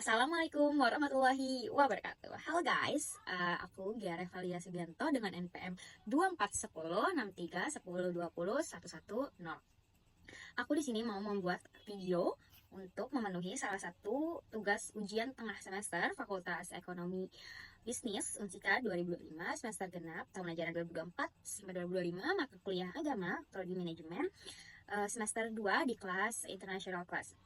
Assalamualaikum warahmatullahi wabarakatuh. Halo guys, aku Gia Revalia Subianto dengan NPM 24106310201110. Aku di sini mau membuat video untuk memenuhi salah satu tugas ujian tengah semester Fakultas Ekonomi Bisnis Unsika 2025 semester genap tahun ajaran 2024-2025 mata kuliah agama prodi manajemen semester 2 di kelas international class.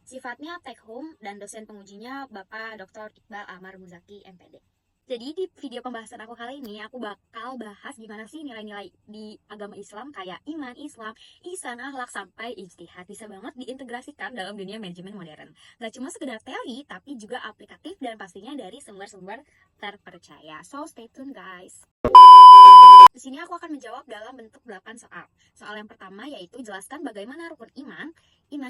Sifatnya take home dan dosen pengujinya Bapak Dr. Iqbal Amar Muzaki MPD. Jadi di video pembahasan aku kali ini aku bakal bahas gimana sih nilai-nilai di agama Islam kayak iman, Islam, ihsan, akhlak sampai ijtihad bisa banget diintegrasikan dalam dunia manajemen modern. Gak cuma sekedar teori tapi juga aplikatif dan pastinya dari sumber-sumber terpercaya. So stay tune guys. Di sini aku akan menjawab dalam bentuk 8 soal. Soal yang pertama yaitu jelaskan bagaimana rukun iman,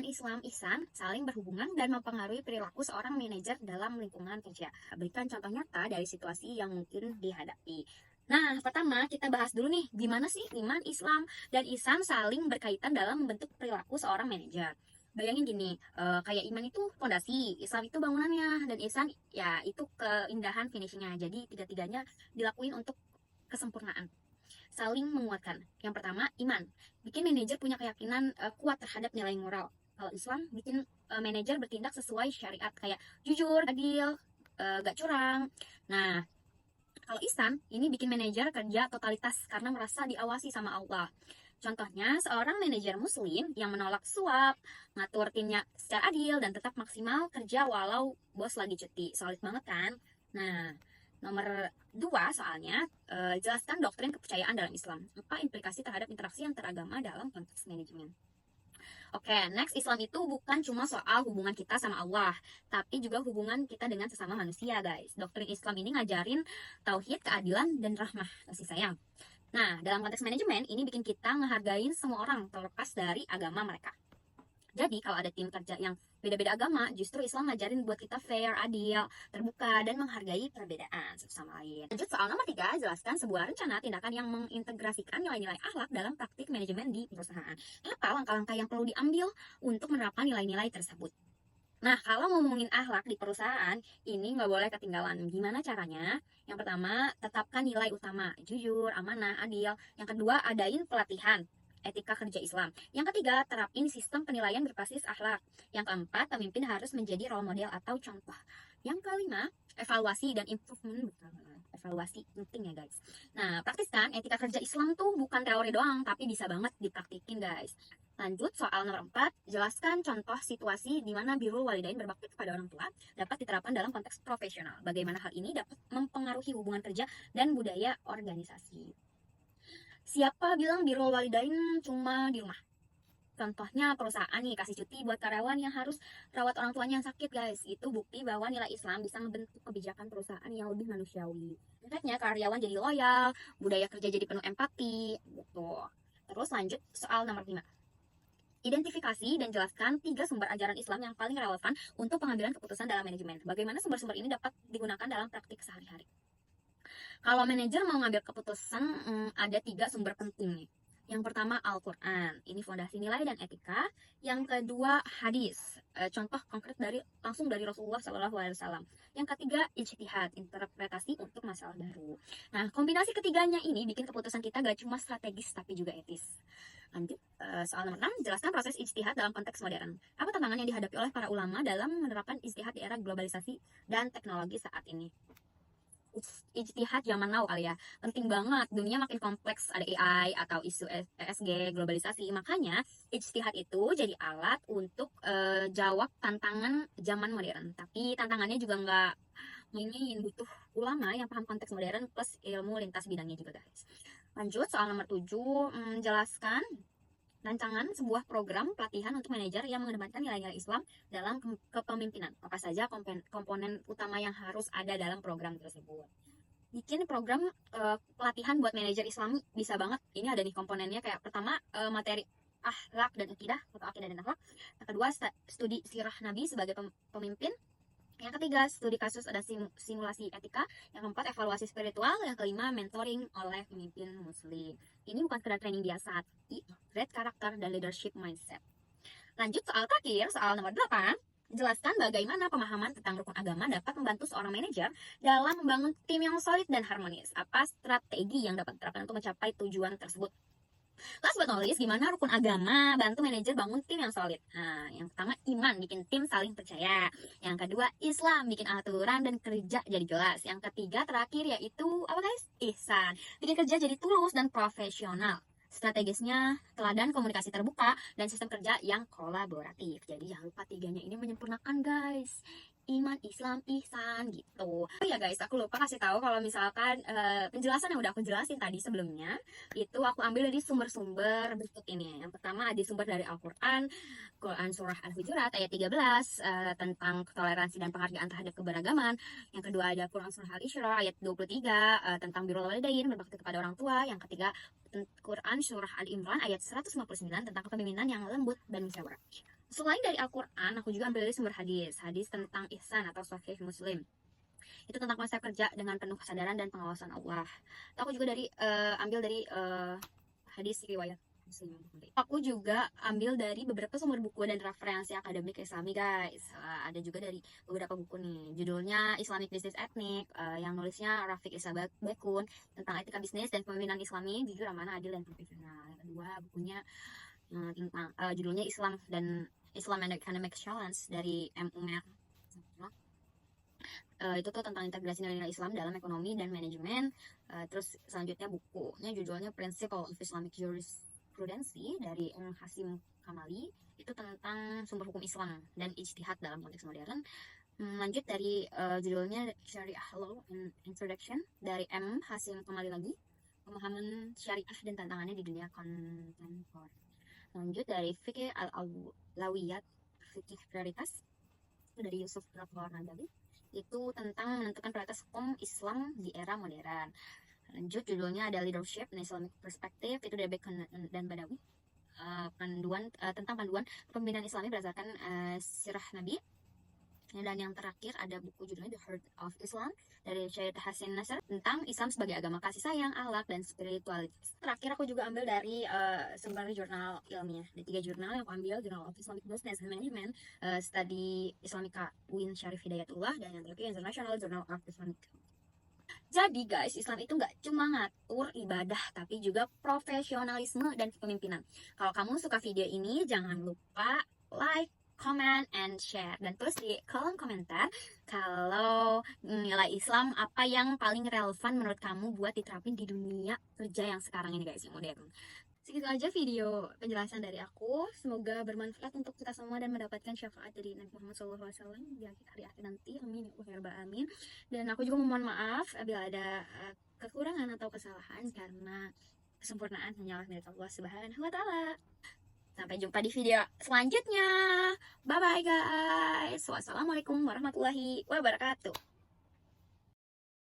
Islam, ihsan saling berhubungan dan mempengaruhi perilaku seorang manajer dalam lingkungan kerja. Berikan contoh nyata dari situasi yang mungkin dihadapi. Nah, pertama kita bahas dulu nih, gimana sih iman, Islam, dan ihsan saling berkaitan dalam membentuk perilaku seorang manajer. Bayangin gini, kayak iman itu fondasi, Islam itu bangunannya, dan ihsan ya itu keindahan finishingnya. Jadi tiga-tiganya dilakuin untuk kesempurnaan. Saling menguatkan. Yang pertama, iman. Bikin manajer punya keyakinan kuat terhadap nilai moral. Kalau Islam, bikin manajer bertindak sesuai syariat kayak jujur, adil, gak curang. Nah, kalau ihsan, ini bikin manajer kerja totalitas karena merasa diawasi sama Allah. Contohnya, seorang manajer muslim yang menolak suap, ngatur timnya secara adil, dan tetap maksimal kerja walau bos lagi cuti. Solid banget kan? Nah, nomor 2 soalnya, jelaskan doktrin kepercayaan dalam Islam. Apa implikasi terhadap interaksi antaragama dalam konteks manajemen. Oke, next, Islam itu bukan cuma soal hubungan kita sama Allah, tapi juga hubungan kita dengan sesama manusia, guys. Doktrin Islam ini ngajarin tauhid, keadilan, dan rahmah, kasih sayang. Nah, dalam konteks manajemen, ini bikin kita ngehargain semua orang terlepas dari agama mereka. Jadi kalau ada tim kerja yang beda-beda agama, justru Islam ngajarin buat kita fair, adil, terbuka, dan menghargai perbedaan satu sama lain. Lanjut soal nomor 3, jelaskan sebuah rencana tindakan yang mengintegrasikan nilai-nilai akhlak dalam praktik manajemen di perusahaan. Apa langkah-langkah yang perlu diambil untuk menerapkan nilai-nilai tersebut? Nah, kalau ngomongin akhlak di perusahaan, ini nggak boleh ketinggalan. Gimana caranya? Yang pertama, tetapkan nilai utama, jujur, amanah, adil. Yang kedua, adain pelatihan etika kerja Islam. Yang ketiga, terapin sistem penilaian berbasis akhlak. Yang keempat, pemimpin harus menjadi role model atau contoh. Yang kelima, evaluasi dan improvement. Evaluasi penting ya guys. Nah, praktiskan etika kerja Islam tuh bukan teori doang, tapi bisa banget dipraktikin guys. Lanjut soal nomor 4, jelaskan contoh situasi di mana birrul walidain berbakti kepada orang tua dapat diterapkan dalam konteks profesional. Bagaimana hal ini dapat mempengaruhi hubungan kerja dan budaya organisasi. Siapa bilang birrul walidain cuma di rumah? Contohnya perusahaan nih kasih cuti buat karyawan yang harus rawat orang tuanya yang sakit guys. Itu bukti bahwa nilai Islam bisa membentuk kebijakan perusahaan yang lebih manusiawi. Efeknya karyawan jadi loyal, budaya kerja jadi penuh empati gitu. Terus lanjut soal nomor 5. Identifikasi dan jelaskan 3 sumber ajaran Islam yang paling relevan untuk pengambilan keputusan dalam manajemen. Bagaimana sumber-sumber ini dapat digunakan dalam praktik sehari-hari. Kalau manajer mau ngambil keputusan, ada 3 sumber penting nih. Yang pertama Al-Quran, ini fondasi nilai dan etika. Yang kedua hadis, contoh konkret langsung dari Rasulullah SAW. Yang ketiga ijtihad, interpretasi untuk masalah baru. Nah, kombinasi ketiganya ini bikin keputusan kita gak cuma strategis tapi juga etis. Lanjut, soal nomor 6, jelaskan proses ijtihad dalam konteks modern. Apa tantangan yang dihadapi oleh para ulama dalam menerapkan ijtihad di era globalisasi dan teknologi saat ini? Ijtihad zaman now kali ya, penting banget. Dunia makin kompleks, ada AI atau isu ESG, globalisasi. Makanya ijtihad itu jadi alat untuk jawab tantangan zaman modern. Tapi tantangannya juga nggak main-main, butuh ulama yang paham konteks modern plus ilmu lintas bidangnya juga guys. Lanjut soal nomor 7, jelaskan rancangan sebuah program pelatihan untuk manajer yang mengedepankan nilai-nilai Islam dalam kepemimpinan. Apa saja komponen utama yang harus ada dalam program tersebut. Bikin program pelatihan buat manajer Islami bisa banget. Ini ada nih komponennya kayak pertama materi akhlak dan akidah atau akidah dan akhlak. Yang kedua studi sirah Nabi sebagai pemimpin. Yang ketiga, studi kasus ada simulasi etika. Yang keempat, evaluasi spiritual. Yang kelima, mentoring oleh pemimpin muslim. Ini bukan sekedar training biasa, tapi great karakter dan leadership mindset. Lanjut soal terakhir, soal nomor 8. Jelaskan bagaimana pemahaman tentang rukun agama dapat membantu seorang manajer dalam membangun tim yang solid dan harmonis. Apa strategi yang dapat diterapkan untuk mencapai tujuan tersebut? Last but not least, gimana rukun agama bantu manajer bangun tim yang solid? Nah, yang pertama iman, bikin tim saling percaya. Yang kedua Islam, bikin aturan dan kerja jadi jelas. Yang ketiga terakhir yaitu apa guys? Ihsan, bikin kerja jadi tulus dan profesional. Strategisnya teladan komunikasi terbuka dan sistem kerja yang kolaboratif. Jadi jangan lupa tiganya ini menyempurnakan guys. Iman, Islam, ihsan gitu. Oh ya guys, aku lupa kasih tahu kalau misalkan penjelasan yang udah aku jelasin tadi sebelumnya itu aku ambil dari sumber-sumber berikut ini. Yang pertama ada sumber dari Al-Quran, Quran Surah Al-Hujurat ayat 13 tentang toleransi dan penghargaan terhadap keberagaman. Yang kedua ada Quran Surah Al-Isra ayat 23 tentang birrul walidain, berbakti kepada orang tua. Yang ketiga Quran Surah Al-Imran ayat 159 tentang kepemimpinan yang lembut dan musyawarah. Selain dari Al-Quran, aku juga ambil dari sumber hadis tentang ihsan atau sahih Muslim. Itu tentang konsep kerja dengan penuh kesadaran dan pengawasan Allah. Aku juga ambil dari hadis riwayat Muslim. Aku juga ambil dari beberapa sumber buku dan referensi akademik Islami guys. Ada juga dari beberapa buku nih. Judulnya Islamic Business Ethnic, yang nulisnya Rafiq Isa Bakun tentang etika bisnis dan pemimpinan Islami, jujur, amanah, adil dan profesional. Yang kedua bukunya tentang judulnya Islam and Economic Challenge dari M. Umer. Itu tuh tentang integrasi nilai-nilai Islam dalam ekonomi dan manajemen. Terus selanjutnya bukunya judulnya Principle of Islamic Jurisprudency dari Hasim Kamali. Itu tentang sumber hukum Islam dan ijtihad dalam konteks modern. Lanjut dari judulnya Syariah Law and Introduction dari M. Hasim Kamali lagi. Pemahaman syariah dan tantangannya di dunia kontemporer. Lanjut dari Fikih Al-Awlawiyat, Fikih Prioritas, itu dari Yusuf Rafal Nadawi. Itu tentang menentukan prioritas hukum Islam di era modern. Lanjut judulnya ada Leadership and Islamic Perspective, itu dari Bacon dan Badawi. Tentang panduan kepemimpinan Islami berdasarkan sirah Nabi. Dan yang terakhir ada buku judulnya The Heart of Islam dari Syed Hasan Nasr tentang Islam sebagai agama kasih sayang, akhlak, dan spiritualitas. Terakhir aku juga ambil dari sumber jurnal ilmiah. Ada 3 jurnal yang aku ambil, Journal of Islamic Business and Management, Study Islamika Uin Syarif Hidayatullah, dan yang terakhir International Journal of Islamic. Jadi guys, Islam itu nggak cuma ngatur ibadah, tapi juga profesionalisme dan kepemimpinan. Kalau kamu suka video ini, jangan lupa like, comment, and share. Dan tulis di kolom komentar kalau nilai Islam apa yang paling relevan menurut kamu buat diterapin di dunia kerja yang sekarang ini guys, yang modern. Segitu aja video penjelasan dari aku. Semoga bermanfaat untuk kita semua dan mendapatkan syafaat dari Nabi Muhammad SAW di hari akhir nanti. Amin ya rabbal alamin. Dan aku juga memohon maaf bila ada kekurangan atau kesalahan, karena kesempurnaan hanyalah milik Allah Subhanahu wa Ta'ala. Sampai jumpa di video selanjutnya. Bye bye guys. Wassalamualaikum warahmatullahi wabarakatuh.